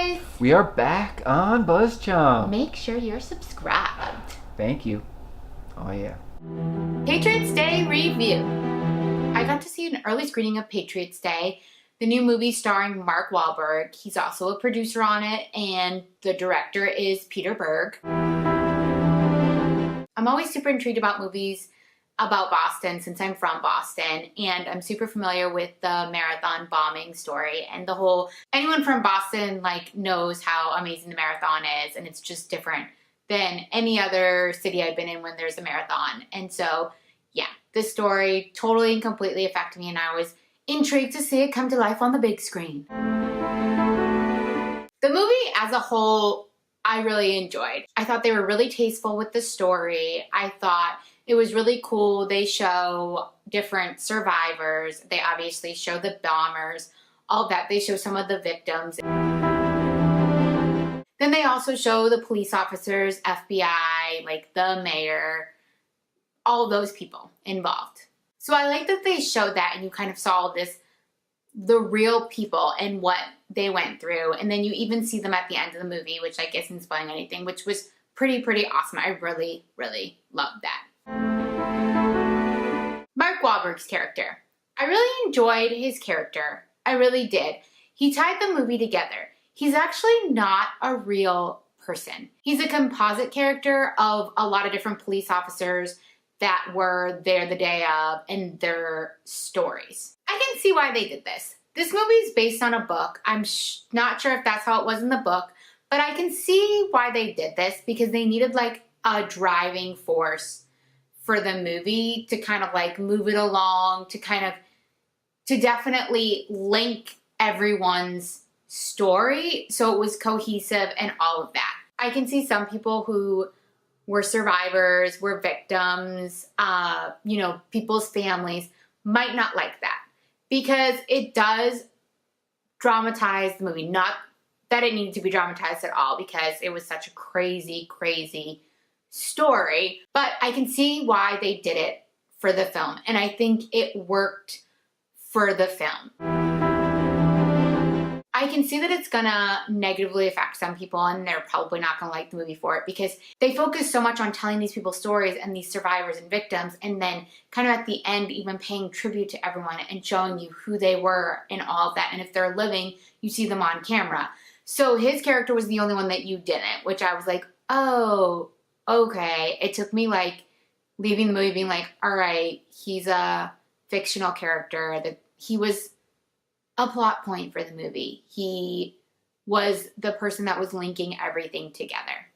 guys! We are back on BuzzChomp. Make sure you're subscribed. Thank you. Oh yeah. Patriots Day Review. I got to see an early screening of Patriots Day, the new movie starring Mark Wahlberg. He's also a producer on it, and the director is Peter Berg. I'm always super intrigued about movies about Boston since I'm from Boston, and I'm super familiar with the marathon bombing story and the whole, anyone from Boston knows how amazing the marathon is, and it's just different than any other city I've been in when there's a marathon. And so yeah, this story totally and completely affected me, and I was intrigued to see it come to life on the big screen. The movie as a whole, I really enjoyed. I thought they were really tasteful with the story. I thought it was really cool. They show different survivors. They obviously show the bombers, all that. They show some of the victims. Then they also show the police officers, FBI, the mayor, all those people involved. So I like that they showed that, and you kind of saw the real people and what they went through. And then you even see them at the end of the movie, which I guess isn't spoiling anything, which was pretty awesome. I really, really loved that. Mark Wahlberg's character. I really enjoyed his character. I really did. He tied the movie together. He's actually not a real person. He's a composite character of a lot of different police officers that were there the day of and their stories. I can see why they did this. This movie is based on a book. I'm not sure if that's how it was in the book, but I can see why they did this because they needed a driving force for the movie to kind of move it along, to definitely link everyone's story so it was cohesive and all of that. I can see some people who were survivors, were victims, people's families might not like that because it does dramatize the movie. Not that it needed to be dramatized at all because it was such a crazy story, but I can see why they did it for the film, and I think it worked for the film. I can see that it's gonna negatively affect some people, and they're probably not gonna like the movie for it because they focus so much on telling these people's stories and these survivors and victims, and then kind of at the end even paying tribute to everyone and showing you who they were and all of that, and if they're living, you see them on camera. So his character was the only one that you didn't, which I was like, oh, okay. It took me leaving the movie being all right, he's a fictional character, that he was a plot point for the movie. He was the person that was linking everything together.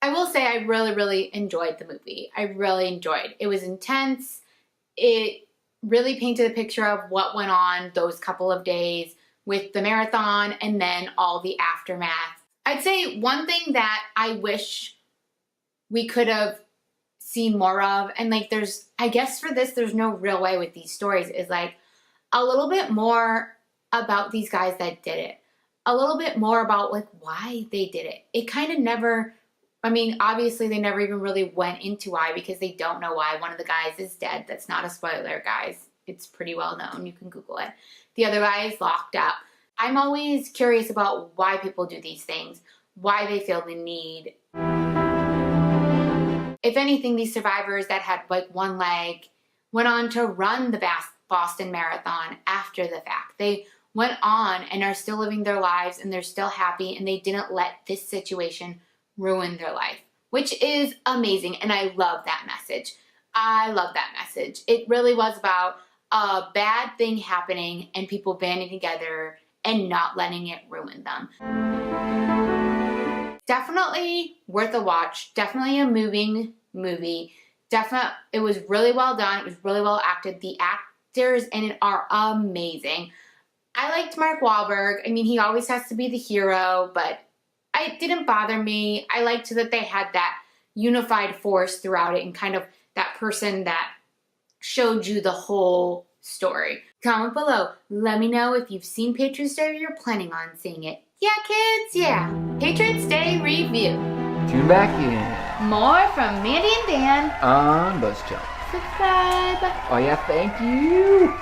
I will say I really enjoyed the movie. I really enjoyed. It was intense. It really painted a picture of what went on those couple of days with the marathon and then all the aftermath. I'd say one thing that I wish we could have seen more of, and I guess for this, there's no real way with these stories, is a little bit more about these guys that did it. A little bit more about why they did it. It kind of never, obviously they never even really went into why because they don't know why. One of the guys is dead. That's not a spoiler, guys. It's pretty well known. You can Google it. The other guy is locked up. I'm always curious about why people do these things, why they feel the need. If anything, these survivors that had one leg went on to run the Boston Marathon after the fact. They went on and are still living their lives, and they're still happy, and they didn't let this situation ruin their life, which is amazing, and I love that message. I love that message. It really was about a bad thing happening and people banding together and not letting it ruin them. Definitely worth a watch. Definitely a moving movie. It was really well done. It was really well acted. The actors in it are amazing. I liked Mark Wahlberg. He always has to be the hero, but it didn't bother me. I liked that they had that unified force throughout it and kind of that person that showed you the whole story. Comment below. Let me know if you've seen Patriots Day or you're planning on seeing it. Yeah, kids, yeah. Patriots Day Review. Tune back in. More from Mandy and Dan on BuzzChomp. Subscribe. Oh yeah, thank you.